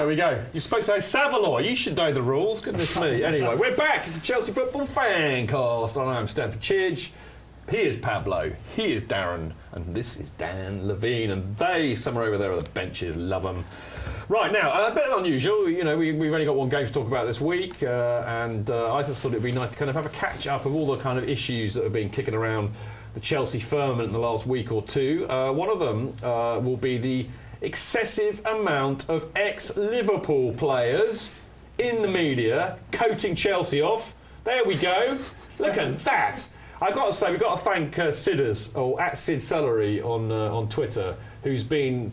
There we go. You're supposed to say Savaloy. You should know the rules. Goodness me. Anyway, we're back. It's the Chelsea Football FanCast. I'm Stanford Chidge. He is Pablo. He is Darren. And this is Dan Levine. And they, somewhere over there on the benches, love them. Right, now, a bit unusual. You know, we've only got one game to talk about this week. And I just thought it would be nice to kind of have a catch-up of all the kind of issues that have been kicking around the Chelsea firmament in the last week or two. One of them will be the excessive amount of ex-Liverpool players in the media coating Chelsea off. There we go. Look at that. I've got to say, we've got to thank Sidders, or at Sid Celery on Twitter, who's been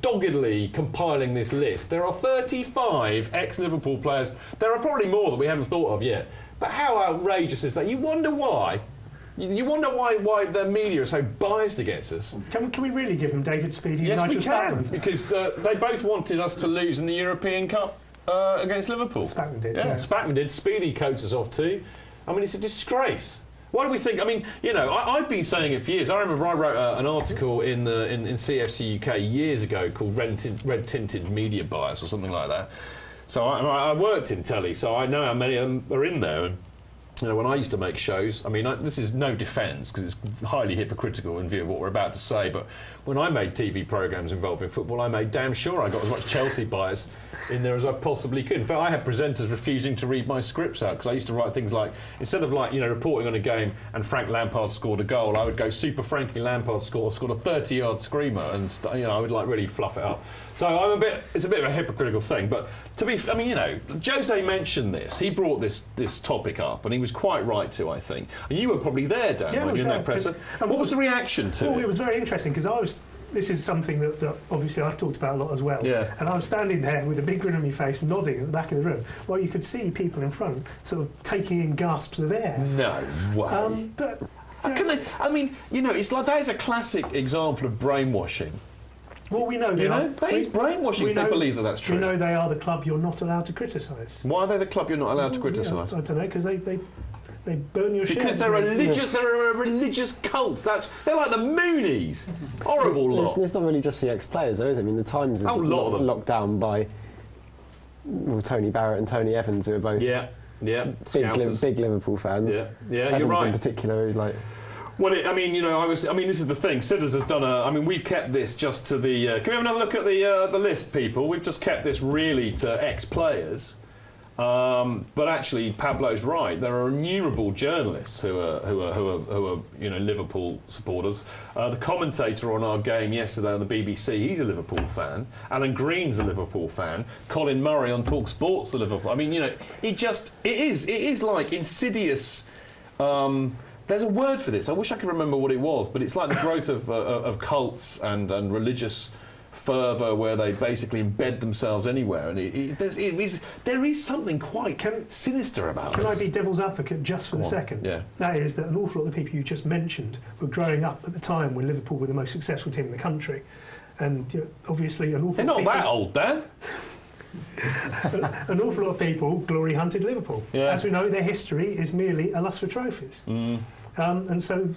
doggedly compiling this list. There are 35 ex-Liverpool players. There are probably more that we haven't thought of yet. But how outrageous is that? You wonder why. You wonder why the media is so biased against us. Can we really give them David Speedy and Nigel Spackman? Because they both wanted us to lose in the European Cup against Liverpool. Spackman did. Yeah, Spackman did. Speedy coats us off too. I mean, it's a disgrace. Why do we think? I mean, you know, I've been saying it for years. I remember I wrote an article in CFC UK years ago called Red Tinted Media Bias or something like that. So I worked in telly, so I know how many of them are in there. And you know, when I used to make shows, I mean, this is no defence because it's highly hypocritical in view of what we're about to say, but when I made TV programmes involving football, I made damn sure I got as much Chelsea bias in there as I possibly could. In fact, I had presenters refusing to read my scripts out because I used to write things like, instead of reporting on a game and Frank Lampard scored a goal, I would go Super Frankie Lampard scored a 30-yard screamer, and I would really fluff it up. So it's a bit of a hypocritical thing, but Jose mentioned this. He brought this topic up, and he was quite right to, I think. And you were probably there, Dan, weren't you, in that presser? And what was the reaction to it? Well, it was very interesting because this is something that obviously I've talked about a lot as well. Yeah. And I was standing there with a big grin on my face, nodding at the back of the room, while you could see people in front sort of taking in gasps of air. No way. But can they? I mean, it's like that is a classic example of brainwashing. Well, we know that is brainwashing. They believe that's true. We know they are the club you're not allowed to criticise. Why are they the club you're not allowed to criticise? I don't know, because they burn your shares. Because they're religious. They're a religious cult. They're like the Moonies. Horrible lot. It's not really just the ex-players, though, is it? I mean, the Times is locked down by Tony Barrett and Tony Evans, who are both big Liverpool fans. Yeah, Evans you're right. in particular, Well, this is the thing. Sidders has done we've kept this just to the. Can we have another look at the list, people? We've just kept this really to ex-players. But actually, Pablo's right. There are innumerable journalists who are Liverpool supporters. The commentator on our game yesterday on the BBC, he's a Liverpool fan. Alan Green's a Liverpool fan. Colin Murray on Talk Sport's a Liverpool. I mean, it is like insidious. There's a word for this. I wish I could remember what it was, but it's like the growth of cults and religious fervour where they basically embed themselves anywhere, and there is something quite sinister about it. Can I be devil's advocate just for a second? Yeah. That is that an awful lot of the people you just mentioned were growing up at the time when Liverpool were the most successful team in the country, and obviously an awful lot of people... They're not that old, Dan. An awful lot of people glory hunted Liverpool. Yeah. As we know, their history is merely a lust for trophies. And so,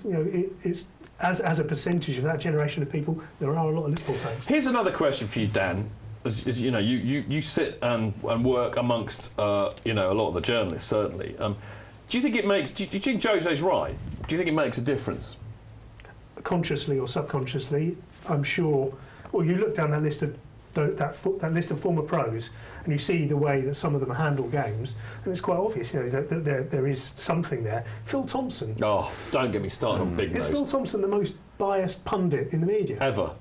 it's as a percentage of that generation of people, there are a lot of Liverpool fans. Here's another question for you, Dan. As you know, you sit and work amongst a lot of the journalists, certainly. Do you think it makes? Do you think Jose's right? Do you think it makes a difference? Consciously or subconsciously, I'm sure. Well, you look down that list of that list of former pros, and you see the way that some of them handle games, and it's quite obvious, that there is something there. Phil Thompson. Oh, don't get me started on big nose. Is Phil Thompson the most biased pundit in the media ever,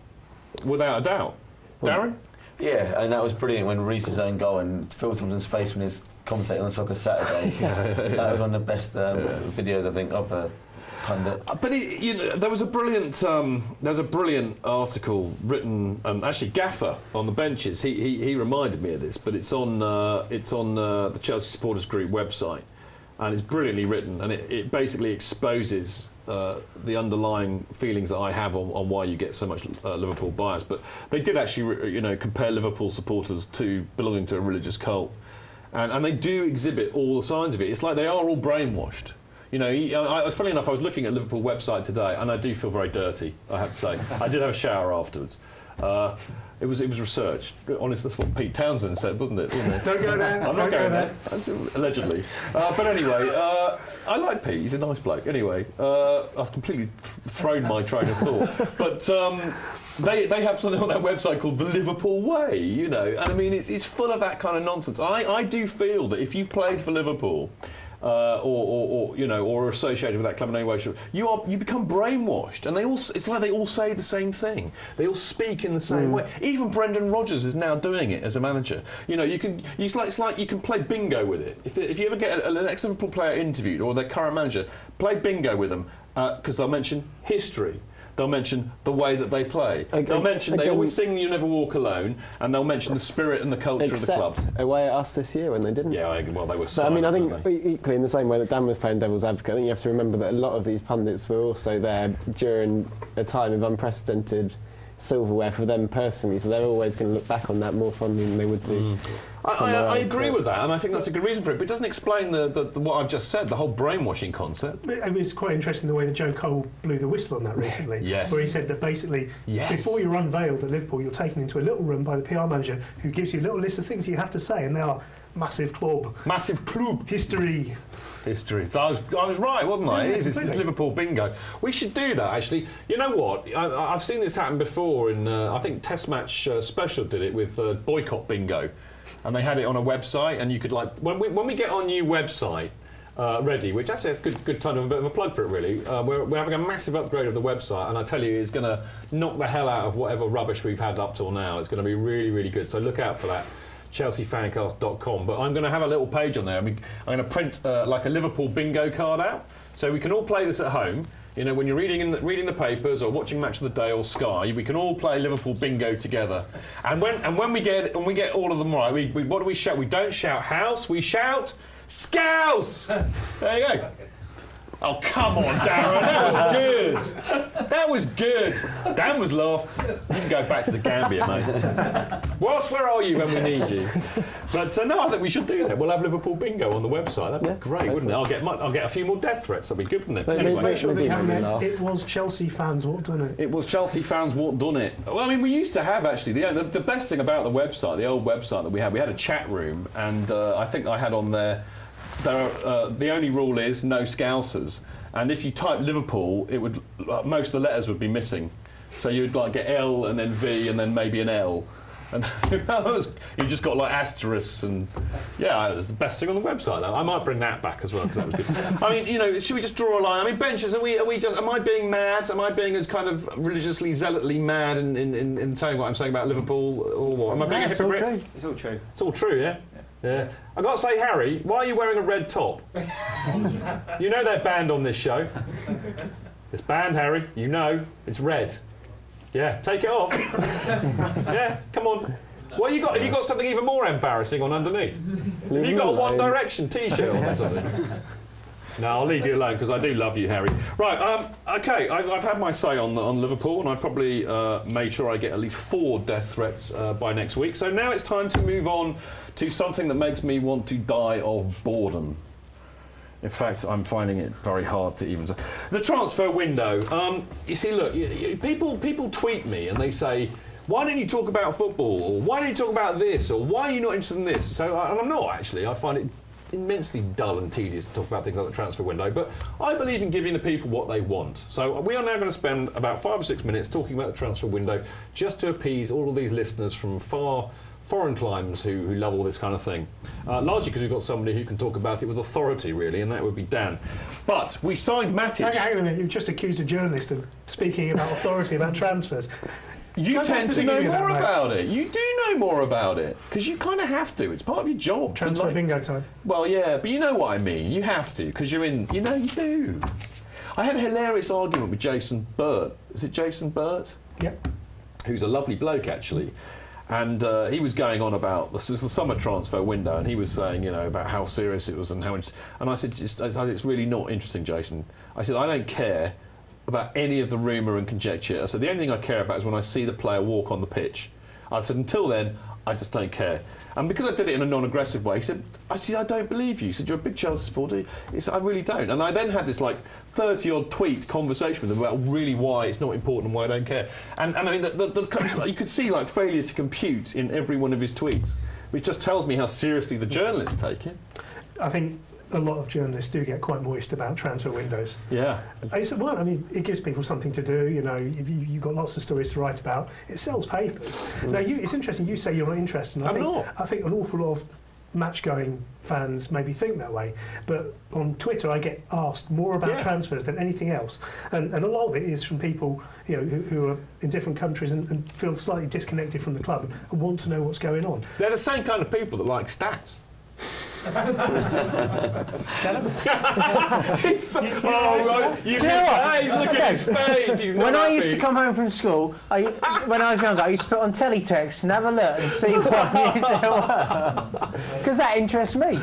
without a doubt? Darren? Yeah, and that was brilliant when Reece's own goal and Phil Thompson's face when he's commentating on Soccer Saturday. That was one of the best videos I think of a pundit. But there was a brilliant article written, actually Gaffer on the benches. He reminded me of this, but it's on the Chelsea Supporters Group website, and it's brilliantly written, and it basically exposes the underlying feelings that I have on why you get so much Liverpool bias. But they did actually compare Liverpool supporters to belonging to a religious cult, and they do exhibit all the signs of it. It's like they are all brainwashed. Funny enough, I was looking at Liverpool website today, and I do feel very dirty, I have to say. I did have a shower afterwards. It was researched. Honest, that's what Pete Townsend said, wasn't it? Don't go there. I'm not going there. That's allegedly. But anyway, I like Pete. He's a nice bloke. Anyway, I've completely thrown my train of thought. But they have something on their website called the Liverpool Way, and I mean it's full of that kind of nonsense. I do feel that if you've played for Liverpool. Or associated with that club in any way, you become brainwashed, and it's like they all say the same thing. They all speak in the same way. Even Brendan Rodgers is now doing it as a manager. It's like you can play bingo with it. If you ever get an ex-Liverpool player interviewed or their current manager, play bingo with them because they'll mention history. They'll mention the way that they play. They'll mention they always sing "You Never Walk Alone," and they'll mention the spirit and the culture of the club. Except away at us this year when they didn't. Yeah, well, they were. But I mean, I think equally in the same way that Dan was playing devil's advocate, I think you have to remember that a lot of these pundits were also there during a time of unprecedented silverware for them personally, so they're always going to look back on that more fondly than they would do. I agree with that, and I think that's a good reason for it, but it doesn't explain what I've just said, the whole brainwashing concept. I mean, it's quite interesting the way that Joe Cole blew the whistle on that recently, where he said that basically before you're unveiled at Liverpool, you're taken into a little room by the PR manager who gives you a little list of things you have to say, and they are massive club, history. I was right, wasn't I? It is. It's Liverpool bingo. We should do that, actually. You know what? I've seen this happen before. In I think Test Match Special did it with boycott bingo, and they had it on a website. And you could when we get our new website ready, which actually is a good time, a bit of a plug for it, really. We're having a massive upgrade of the website, and I tell you, it's going to knock the hell out of whatever rubbish we've had up till now. It's going to be really, really good. So look out for that. ChelseaFancast.com, but I'm going to have a little page on there. I'm going to print like a Liverpool bingo card out, so we can all play this at home. When you're reading the papers or watching Match of the Day or Sky, we can all play Liverpool bingo together. And when we get all of them right, what do we shout? We don't shout house, we shout Scouse. There you go. Oh, come on, Darren, that was good. Dan was laughing. You can go back to the Gambia, mate. Ross, where are you when we need you? But no, I think we should do that. We'll have Liverpool bingo on the website. That'd be great, wouldn't it? I'll get a few more death threats. That'd be good, wouldn't it? Anyway, make sure they have it was Chelsea fans what done it. It was Chelsea fans what done it. Well, I mean, we used to have actually the best thing about the website, the old website that we had a chat room, and I think I had on there. The only rule is no Scousers, and if you type Liverpool, it would most of the letters would be missing. So you'd get L and then V and then maybe an L, and you just got asterisks and it was the best thing on the website. Though I might bring that back as well because that was good. I mean, should we just draw a line? I mean, benches. Are we just? Am I being mad? Am I being as kind of religiously, zealotly mad in saying what I'm saying about Liverpool or what? Am I being a hypocrite? It's all true. It's all true, yeah. Yeah. I've got to say, Harry, why are you wearing a red top? You know they're banned on this show. It's banned, Harry. You know. It's red. Yeah, take it off. Yeah, come on. What have you got something even more embarrassing on underneath? Have you got a One Direction T-shirt on or something? No, I'll leave you alone because I do love you, Harry. Right, OK, I've had my say on Liverpool, and I probably made sure I get at least 4 death threats by next week. So now it's time to move on to something that makes me want to die of boredom. In fact, I'm finding it very hard to even say. The transfer window. You see, look, people tweet me and they say, why don't you talk about football? Or why don't you talk about this? Or why are you not interested in this? So, and I'm not, actually. I find it immensely dull and tedious to talk about things like the transfer window, but I believe in giving the people what they want. So we are now going to spend about 5 or 6 minutes talking about the transfer window just to appease all of these listeners from foreign climes who love all this kind of thing. Largely because we've got somebody who can talk about it with authority, really, and that would be Dan. But we signed Matic. Hang on a minute, you've just accused a journalist of speaking about authority about transfers. You tend to know more about it. You do know more about it because you kind of have to. It's part of your job. Transfer bingo time. Well, yeah, but you know what I mean. You have to because you're in. You do. I had a hilarious argument with Jason Burt. Is it Jason Burt? Yep. Who's a lovely bloke actually, and he was going on about this was the summer transfer window, and he was saying about how serious it was and how. And I said, it's really not interesting, Jason. I said I don't care about any of the rumour and conjecture. I said the only thing I care about is when I see the player walk on the pitch. I said until then I just don't care. And because I did it in a non-aggressive way, he said, actually, I don't believe you. He said, you're a big Chelsea supporter. He said, I really don't. And I then had this, 30-odd tweet conversation with him about really why it's not important and why I don't care. And I mean, you could see, failure to compute in every one of his tweets, which just tells me how seriously the journalists take it. I think a lot of journalists do get quite moist about transfer windows. Yeah. It gives people something to do. You've got lots of stories to write about. It sells papers. Now, it's interesting. You say you're not interested. And I think an awful lot of match-going fans maybe think that way. But on Twitter, I get asked more about transfers than anything else, and a lot of it is from people who are in different countries and feel slightly disconnected from the club and want to know what's going on. They're the same kind of people that like stats. Do you know what? Look at his face. He's not when I happy. used to come home from school, when I was younger, I used to put on teletext and have a look and see what news there were. Because that interests me.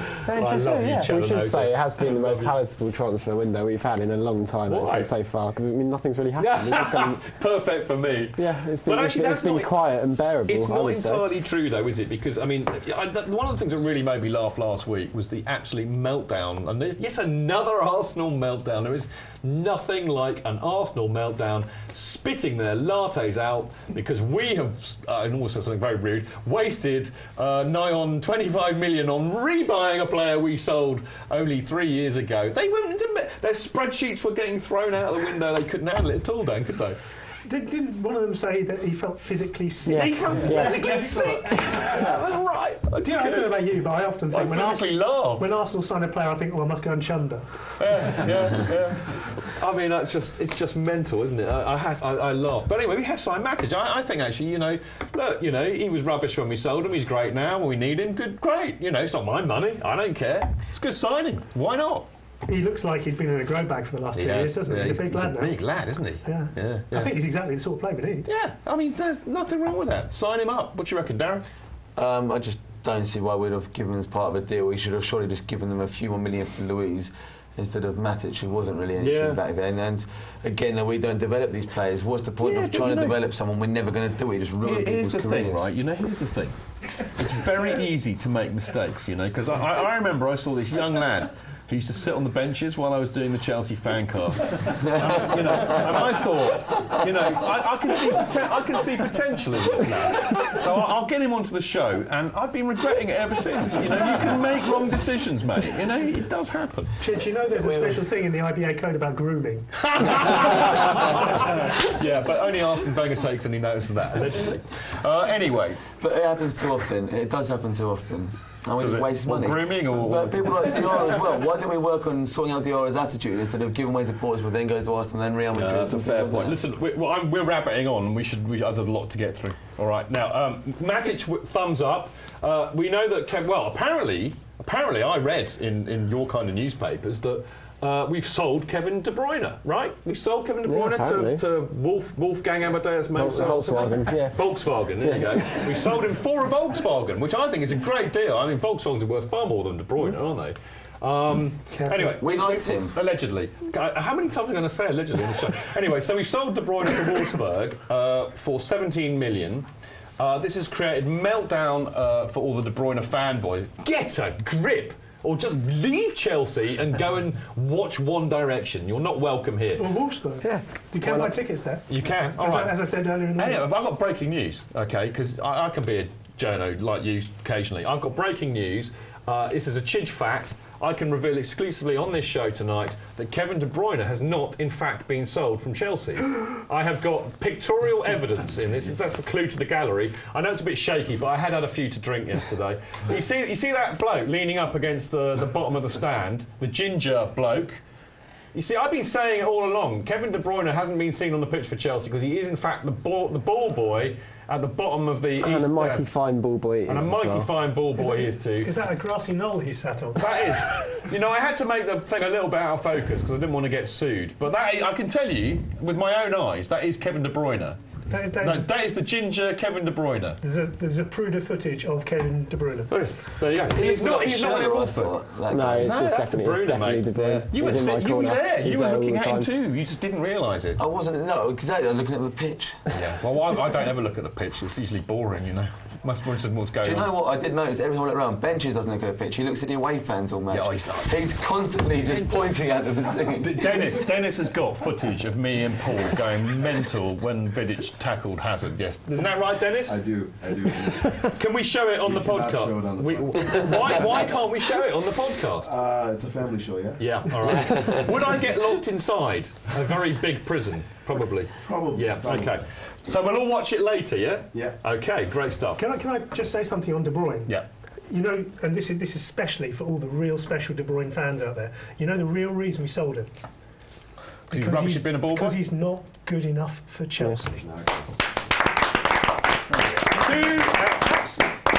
We should say it has been the most palatable transfer window we've had in a long time actually, so far, because nothing's really happened. It's just perfect for me. Yeah, it's been quiet and bearable. It's not entirely true, though, is it? Because, I mean, one of the things that really made me laugh last week was the absolute meltdown. And there's yet another Arsenal meltdown. There is nothing like an Arsenal meltdown spitting their lattes out because we have, and also something very rude, wasted nigh on 25 million on rebuying a player we sold only 3 years ago. They went into their spreadsheets were getting thrown out of the window. They couldn't handle it at all, Dan, could they? Didn't one of them say that he felt physically sick? Yeah. He felt physically sick. That's right. I don't know about you, but I often think when Arsenal sign a player, I think, I must go and chunder. Yeah. I mean, it's just mental, isn't it? I laugh. But anyway, we have signed Matic. I think actually, look, he was rubbish when we sold him. He's great now. When we need him, great. It's not my money. I don't care. It's a good signing. Why not? He looks like he's been in a grow bag for the last 2 years, doesn't he? He's a big lad now. Big lad, isn't he? Yeah. I think he's exactly the sort of player we need. Yeah, I mean, there's nothing wrong with that. Sign him up. What do you reckon, Darren? I just don't see why we'd have given him as part of a deal. We should have surely just given them a few more million for Luiz instead of Matic, who wasn't really anything back then. And again, we don't develop these players. What's the point of trying to develop someone we're never going to do it? Just ruin people's careers. Thing, right? Here's the thing. It's very easy to make mistakes, because I remember I saw this young lad who used to sit on the benches while I was doing the Chelsea FanCast. And I thought, I can see potential in this lad. So I'll get him onto the show, and I've been regretting it ever since. You can make wrong decisions, mate. It does happen. Chich, there's a special thing in the IBA code about grooming. Yeah, but only Arsene Wenger takes any notice of that, allegedly. Anyway. But it happens too often. It does happen too often. And we just waste money. Grooming or but people like Diarra as well. Why didn't we work on sorting out Diarra's attitude instead of giving away supporters, but then goes to Arsenal, then Real Madrid? That's a fair point. Listen, we're rabbiting on. We have a lot to get through. All right. Now, Matic, thumbs up. We know that. Apparently, I read in your kind of newspapers that. We've sold Kevin De Bruyne, right? We've sold Kevin De Bruyne to Wolfgang Amadeus Mozart. Volkswagen, Volkswagen, there you go. We sold him for a Volkswagen, which I think is a great deal. I mean, Volkswagens are worth far more than De Bruyne, aren't they? Anyway, we liked him. Allegedly. How many times am I going to say allegedly on the show? Anyway, so we sold De Bruyne to Wolfsburg for 17 million. This has created meltdown for all the De Bruyne fanboys. Get a grip! Or just leave Chelsea and go and watch One Direction. You're not welcome here. Or Wolfsburg. Yeah. You can buy tickets there. You can. As I said earlier in the week. I've got breaking news, okay, because I can be a journo like you occasionally. I've got breaking news. This is a Chidge fact. I can reveal exclusively on this show tonight that Kevin De Bruyne has not, in fact, been sold from Chelsea. I have got pictorial evidence in this. That's the clue to the gallery. I know it's a bit shaky, but I had a few to drink yesterday. But you see that bloke leaning up against the bottom of the stand, the ginger bloke. You see, I've been saying it all along. Kevin De Bruyne hasn't been seen on the pitch for Chelsea because he is, in fact, the ball boy at the bottom of the east. And a mighty fine ball boy. And a mighty fine ball boy he is too. Is that a grassy knoll he sat on? That is. I had to make the thing a little bit out of focus because I didn't want to get sued. But that, I can tell you, with my own eyes, that is Kevin De Bruyne. That is the ginger Kevin De Bruyne. There's a pruder footage of Kevin De Bruyne. There you go. He's not in Watford. No, it's definitely De Bruyne. You were He's in my corner. there. He's You were there all looking the at him time. too. You just didn't realise it. I wasn't. No, exactly. I was looking at the pitch. Yeah. Well, I don't ever look at the pitch. It's usually boring, you know. Much more interested in what's going on. Do you know what I did notice? Every time I look around, Benches doesn't look at the pitch. He looks at the away fans all match. Yeah, he's constantly just pointing at them and singing. Dennis has got footage of me and Paul going mental when Vidic tackled Hazard. Yes, isn't that right, Dennis? I do. Can we show it on the podcast? Show it on the podcast. Why can't we show it on the podcast? It's a family show, yeah. Yeah, all right. Would I get locked inside a very big prison? Probably. Yeah. Probably. Okay. So we'll all watch it later, yeah? Yeah. Okay, great stuff. Can I just say something on De Bruyne? Yeah. You know, and this is especially for all the real special De Bruyne fans out there. You know the real reason we sold him? Because he's rubbish at being a ball boy? Because he's not good enough for Chelsea. No.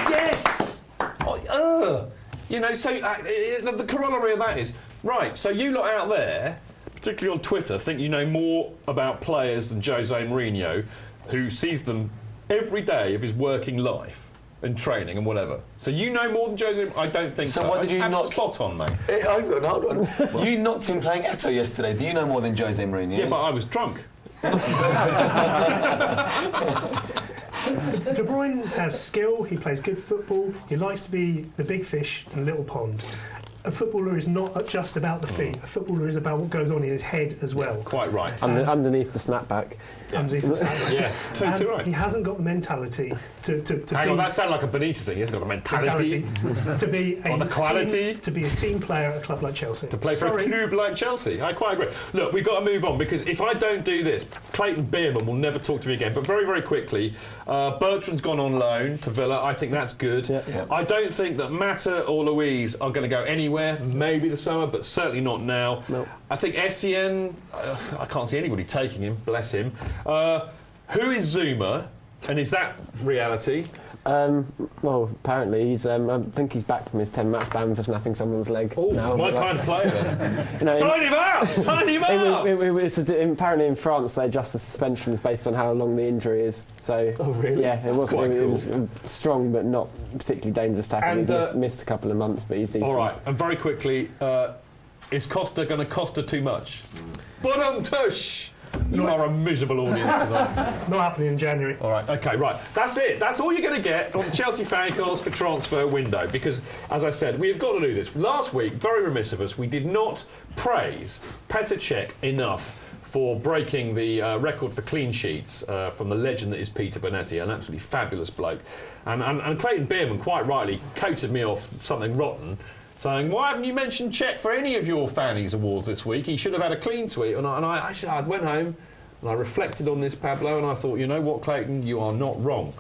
Yes! You know, so the corollary of that is, right, so you lot out there, particularly on Twitter, think you know more about players than Jose Mourinho, who sees them every day of his working life and training and whatever. So you know more than Jose? I don't think so. So why did you not... spot on, mate? Hold on. You knocked him playing Eto yesterday. Do you know more than Jose Mourinho? Yeah, but I was drunk. De Bruyne has skill, he plays good football, he likes to be the big fish in a little pond. A footballer is not just about the feet, a footballer is about what goes on in his head as well. Yeah, quite right. Underneath the snapback. Underneath the snapback. Yeah, too right. He hasn't got the mentality to Hang be... on, that sounded like a Benitez thing. He hasn't got the mentality. to be Or the quality. to be a team player at a club like Chelsea. To play for a club like Chelsea. I quite agree. Look, we've got to move on because if I don't do this, Clayton Beerman will never talk to me again. But very, very quickly, Bertrand's gone on loan to Villa. I think that's good. Yeah. I don't think that Mata or Louise are going to go anywhere. Maybe the summer, but certainly not now. No. I think Essien, I can't see anybody taking him, bless him. Who is Zuma, and is that reality? Well, apparently he's. I think he's back from his 10-match ban for snapping someone's leg. Oh, my kind of player. Sign him out! Sign him out! Apparently in France they adjust the suspensions based on how long the injury is. So, really? Yeah, it was strong but not particularly dangerous tackle. And, He's missed a couple of months, but he's decent. All right, and very quickly, is Costa going to cost her too much? Bottom tush! You are a miserable audience today. Not happening in January. All right, okay, right. That's it. That's all you're going to get on the Chelsea FanCast for transfer window because, as I said, we have got to do this. Last week, very remiss of us, we did not praise Petr Cech enough for breaking the record for clean sheets from the legend that is Peter Bonetti, an absolutely fabulous bloke. And Clayton Beerman, quite rightly, coated me off something rotten, saying, why haven't you mentioned Cech for any of your Fannies Awards this week? He should have had a clean sweep. And I went home and I reflected on this, Pablo, and I thought, you know what, Clayton, you are not wrong.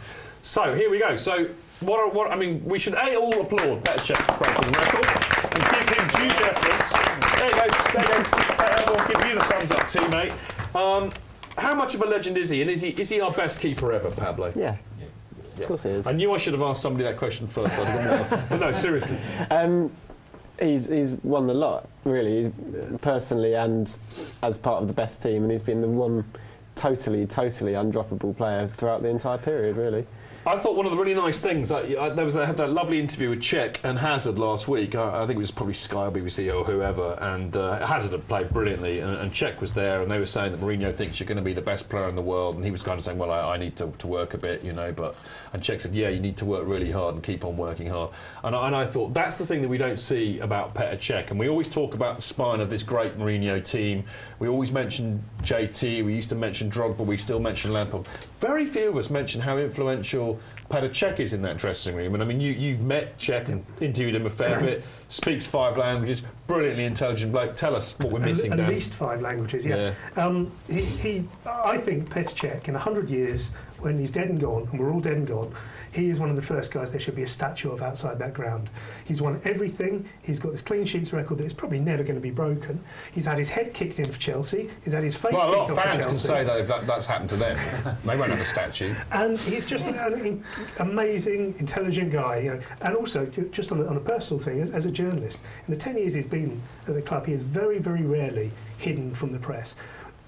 So here we go. So I mean, we should all applaud Petr Cech for breaking the record and give him due deference. There you go. We'll give you the thumbs up too, mate. How much of a legend is he? And is he our best keeper ever, Pablo? Yeah. Of course he is. I knew I should have asked somebody that question first. But no, seriously. He's won the lot, really, personally and as part of the best team, and he's been the one totally undroppable player throughout the entire period, really. I thought one of the really nice things, I had that lovely interview with Cech and Hazard last week. I think it was probably Sky or BBC or whoever, and Hazard had played brilliantly, and Cech was there, and they were saying that Mourinho thinks you're going to be the best player in the world, and he was kind of saying, well, I need to work a bit, you know, and Cech said, yeah, you need to work really hard and keep on working hard. And I thought that's the thing that we don't see about Petr Cech, and we always talk about the spine of this great Mourinho team. We always mention JT, we used to mention Drogba, we still mention Lampard. Very few of us mention how influential Petr Cech is in that dressing room. And I mean, you've met Cech and interviewed him a fair bit, speaks 5 languages, brilliantly intelligent bloke. Tell us what we're missing, Dan. At least 5 languages, yeah. I think Petr Cech, in 100 years, when he's dead and gone, and we're all dead and gone, he is one of the first guys there should be a statue of outside that ground. He's won everything. He's got this clean sheets record that is probably never going to be broken. He's had his head kicked in for Chelsea. He's had his face kicked off for Chelsea. Well, a lot of fans can say that that's happened to them. They won't have a statue. And he's just an amazing, intelligent guy. You know. And also, just on a personal thing, as a journalist, in the 10 years he's been at the club, he has very, very rarely hidden from the press.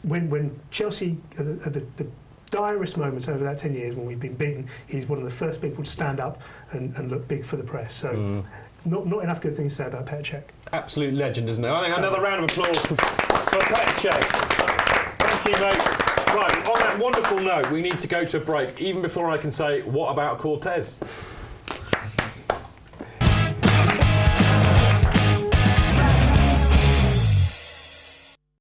When Chelsea, the direst moments over that 10 years when we've been beaten, he's one of the first people to stand up and look big for the press. So not enough good things to say about Petr Cech. Absolute legend, isn't it? I think another round of applause for Petr Cech. Thank you, mate. Right, on that wonderful note, we need to go to a break, even before I can say, what about Cortez?